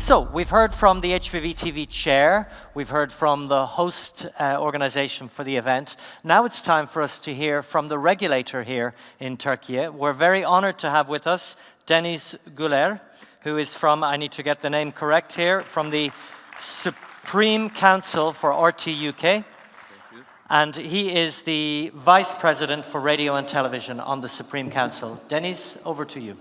So, we've heard from the HbbTV chair, we've heard from the host organization for the event. Now it's time for us to hear from the regulator here in Turkey. We're very honored to have with us Deniz Güler, who is from, I need to get the name correct here, from the Supreme Council for RTÜK. And he is the Vice President for Radio and Television on the Supreme Council. Deniz, over to you.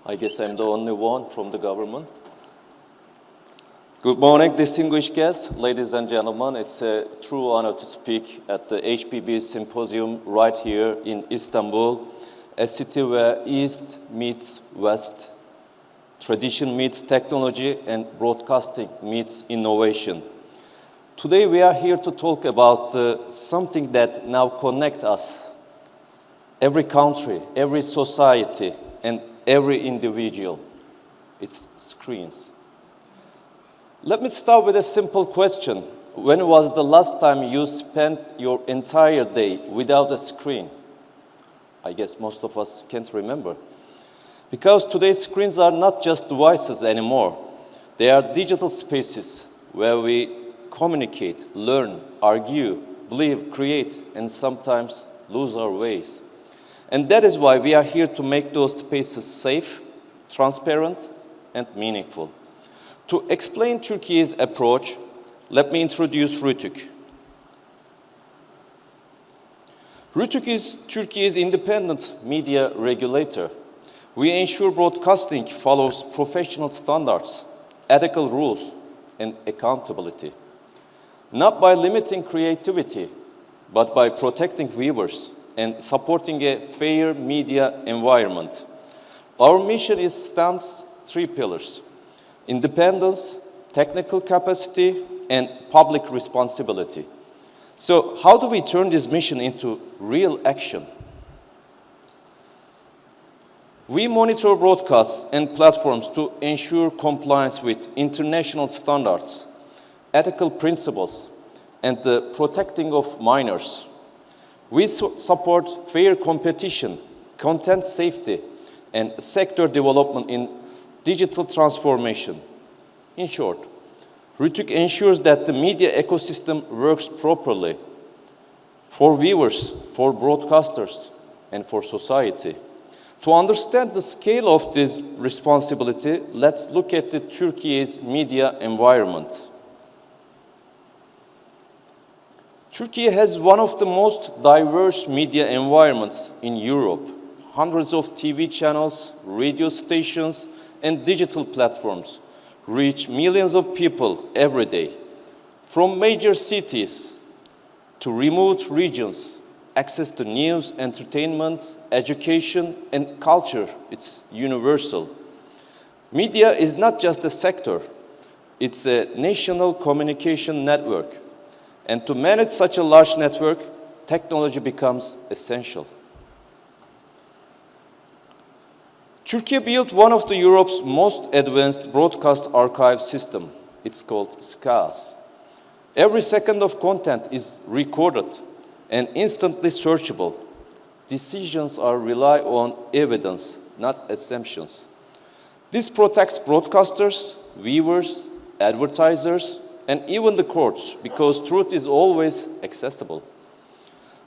I guess I'm the only one from the government. Good morning, distinguished guests, ladies and gentlemen. It's a true honor to speak at the HbbTV Symposium right here in Istanbul, a city where East meets West, tradition meets technology, and broadcasting meets innovation. Today we are here to talk about something that now connects us, every country, every society, and every individual. It's screens. Let me start with a simple question. When was the last time you spent your entire day without a screen? I guess most of us can't remember. Because today's screens are not just devices anymore. They are digital spaces where we communicate, learn, argue, believe, create, and sometimes lose our ways. And that is why we are here to make those spaces safe, transparent, and meaningful. To explain Turkey's approach, let me introduce RTÜK. RTÜK is Turkey's independent media regulator. We ensure broadcasting follows professional standards, ethical rules, and accountability. Not by limiting creativity, but by protecting viewers and supporting a fair media environment. Our mission stands three pillars: independence, technical capacity, and public responsibility. So how do we turn this mission into real action? We monitor broadcasts and platforms to ensure compliance with international standards, ethical principles, and the protecting of minors. We support fair competition, content safety, and sector development in digital transformation. In short, RTÜK ensures that the media ecosystem works properly for viewers, for broadcasters, and for society. To understand the scale of this responsibility, let's look at Turkey's media environment. Turkey has one of the most diverse media environments in Europe. Hundreds of TV channels, radio stations, and digital platforms reach millions of people every day. From major cities to remote regions, access to news, entertainment, education, and culture, it's universal. Media is not just a sector, it's a national communication network. And to manage such a large network, technology becomes essential. Turkey built one of Europe's most advanced broadcast archive system. It's called SCAS. Every second of content is recorded and instantly searchable. Decisions rely on evidence, not assumptions. This protects broadcasters, viewers, advertisers, and even the courts, because truth is always accessible.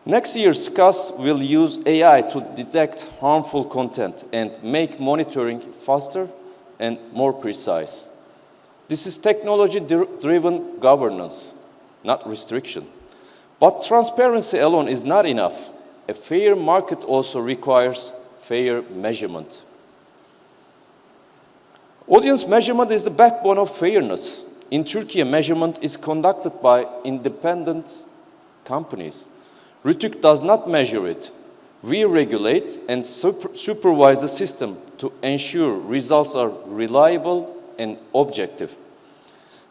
Next year, SCAS will use AI to detect harmful content and make monitoring faster and more precise. This is technology-driven governance, not restriction. But transparency alone is not enough. A fair market also requires fair measurement. Audience measurement is the backbone of fairness. In Turkey, measurement is conducted by independent companies. RTÜK does not measure it. We regulate and supervise the system to ensure results are reliable and objective.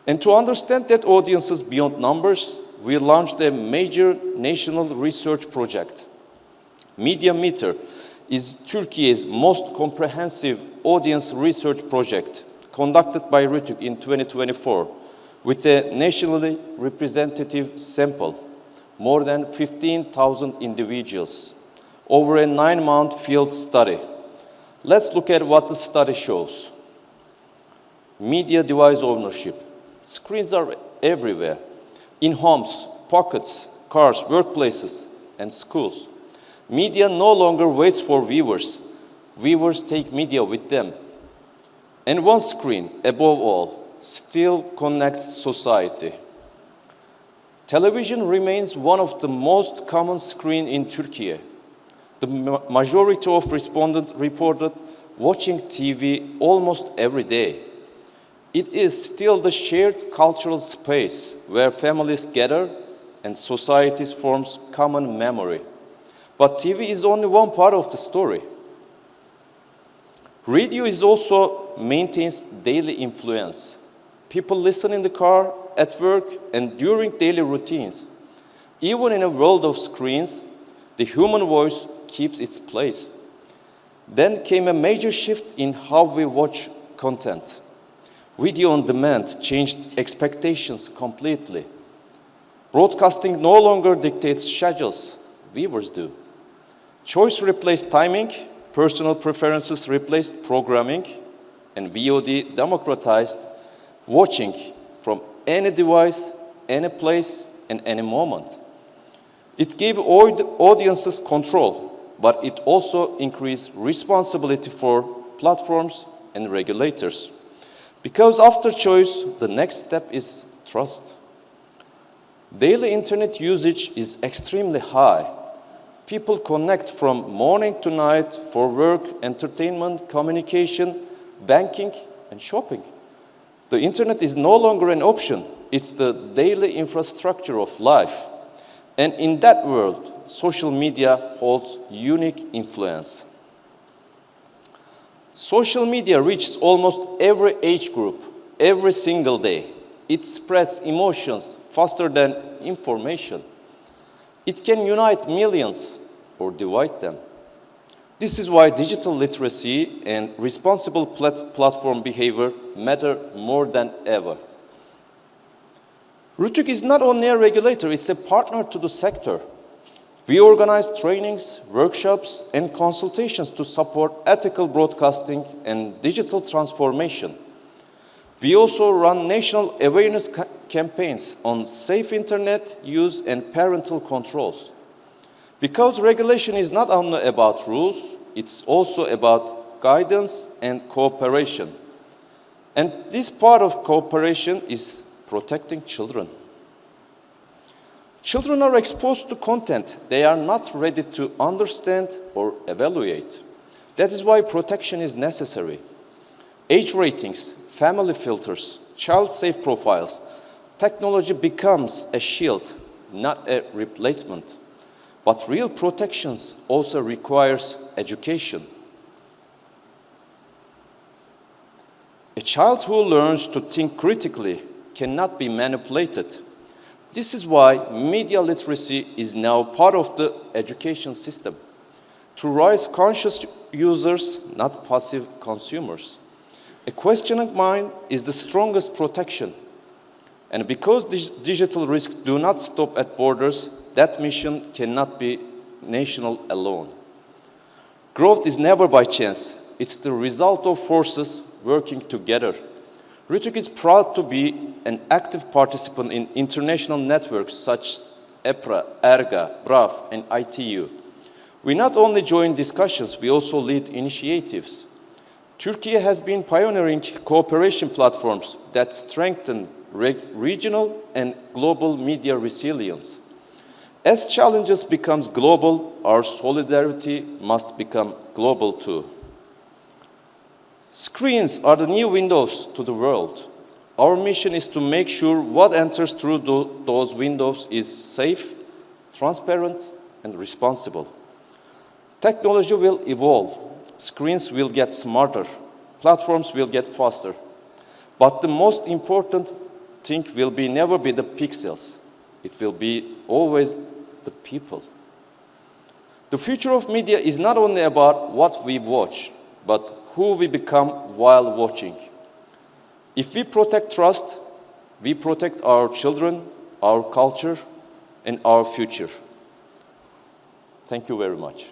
And to understand that audiences beyond numbers, we launched a major national research project. Media Meter is Turkey's most comprehensive audience research project, conducted by RTÜK in 2024 with a nationally representative sample, more than 15,000 individuals. over a 9-month field study. Let's look at what the study shows. Media device ownership. Screens are everywhere, in homes, pockets, cars, workplaces, and schools. Media no longer waits for viewers. Viewers take media with them. And one screen, above all, still connects society. Television remains one of the most common screens in Turkey. The majority of respondents reported watching TV almost every day. It is still the shared cultural space where families gather and societies form common memory. But TV is only one part of the story. Radio is also maintains daily influence. People listen in the car, at work, and during daily routines. Even in a world of screens, the human voice keeps its place. Then came a major shift in how we watch content. Video on demand changed expectations completely. Broadcasting no longer dictates schedules, viewers do. Choice replaced timing, personal preferences replaced programming, and VOD democratized watching from any device, any place, and any moment. It gave audiences control, but it also increased responsibility for platforms and regulators. Because after choice, the next step is trust. Daily internet usage is extremely high. People connect from morning to night for work, entertainment, communication, banking, and shopping. The internet is no longer an option. It's the daily infrastructure of life. And in that world, social media holds unique influence. Social media reaches almost every age group, every single day. It spreads emotions faster than information. It can unite millions or divide them. This is why digital literacy and responsible platform behavior matter more than ever. RTÜK is not only a regulator, it's a partner to the sector. We organize trainings, workshops, and consultations to support ethical broadcasting and digital transformation. We also run national awareness campaigns on safe internet use and parental controls. Because regulation is not only about rules, it's also about guidance and cooperation. And this part of cooperation is protecting children. Children are exposed to content they are not ready to understand or evaluate. That is why protection is necessary. Age ratings, family filters, child-safe profiles, technology becomes a shield, not a replacement. But real protections also requires education. A child who learns to think critically cannot be manipulated. This is why media literacy is now part of the education system, to raise conscious users, not passive consumers. A questioning mind is the strongest protection. And because digital risks do not stop at borders, that mission cannot be national alone. Growth is never by chance. It's the result of forces working together. RTÜK is proud to be an active participant in international networks such as EPRA, ERGA, BRAF, and ITU. We not only join discussions, we also lead initiatives. Turkey has been pioneering cooperation platforms that strengthen regional and global media resilience. As challenges become global, our solidarity must become global too. Screens are the new windows to the world. Our mission is to make sure what enters through those windows is safe, transparent, and responsible. Technology will evolve. Screens will get smarter. Platforms will get faster. But the most important thing will never be the pixels. It will be always the people. The future of media is not only about what we watch, but who we become while watching. If we protect trust, we protect our children, our culture, and our future. Thank you very much.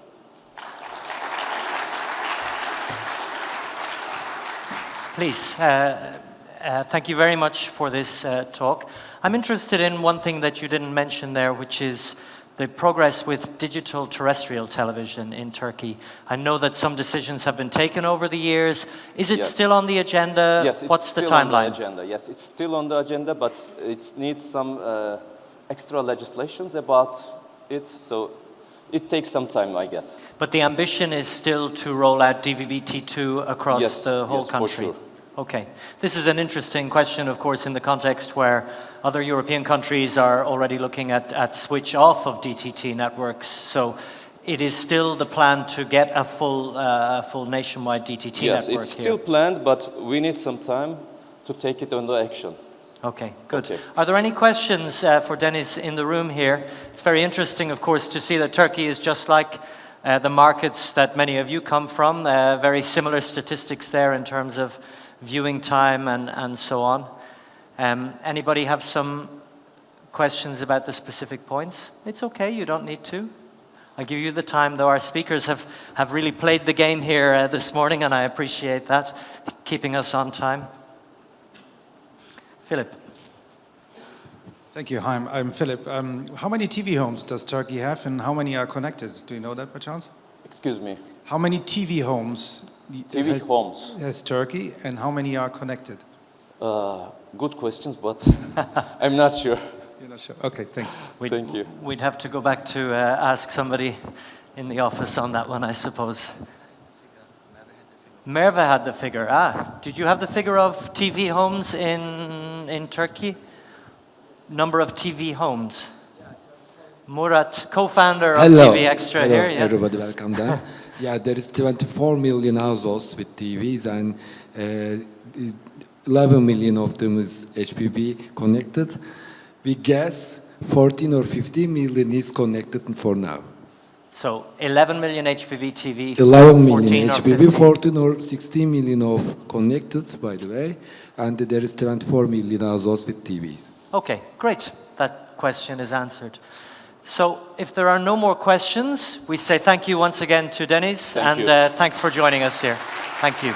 Please. Thank you very much for this talk. I'm interested in one thing that you didn't mention there, which is the progress with digital terrestrial television in Turkey. I know that some decisions have been taken over the years. Is it still on the agenda? Yes, it's What's the still timeline? on the agenda. Yes, it's still on the agenda, but it needs some extra legislations about it, so it takes some time, I guess. But the ambition is still to roll out DVB-T2 across the whole country? For sure. Okay. This is an interesting question, of course, in the context where other European countries are already looking at switch off of DTT networks. So it is still the plan to get a full nationwide DTT network. Yes, it's still planned, but we need some time to take it under action. Okay, good. Okay. Are there any questions for Deniz in the room here? It's very interesting, of course, to see that Turkey is just like the markets that many of you come from. Very similar statistics there in terms of viewing time and so on. Anybody have some questions about the specific points? It's okay, you don't need to. I'll give you the time, though. Our speakers have really played the game here this morning, and I appreciate that, keeping us on time. Philip. Thank you. Hi, I'm Philip. How many TV homes does Turkey have, and how many are connected? Do you know that by chance? Excuse me? How many TV homes homes has Turkey, and how many are connected? Good questions, but I'm not sure. You're not sure? Okay, thanks. Thank you. We'd have to go back to ask somebody in the office on that one, I suppose. Merve had the figure. Did you have the figure of TV homes in Turkey? Number of TV homes. Murat, co-founder of TV Extra Hello, here. Yeah. everybody, welcome there. Yeah, there is 24 million households with TVs, and 11 million of them is HBB connected. We guess 14 or 15 million is connected for now. So 11 million HbbTV TV, 11 million 14 HBB, 14 or 16 million of connected, by the way, and there is 24 million households with TVs. Okay, great. That question is answered. So if there are no more questions, we say thank you once again to Deniz, Thank you. thanks for joining us here. Thank you.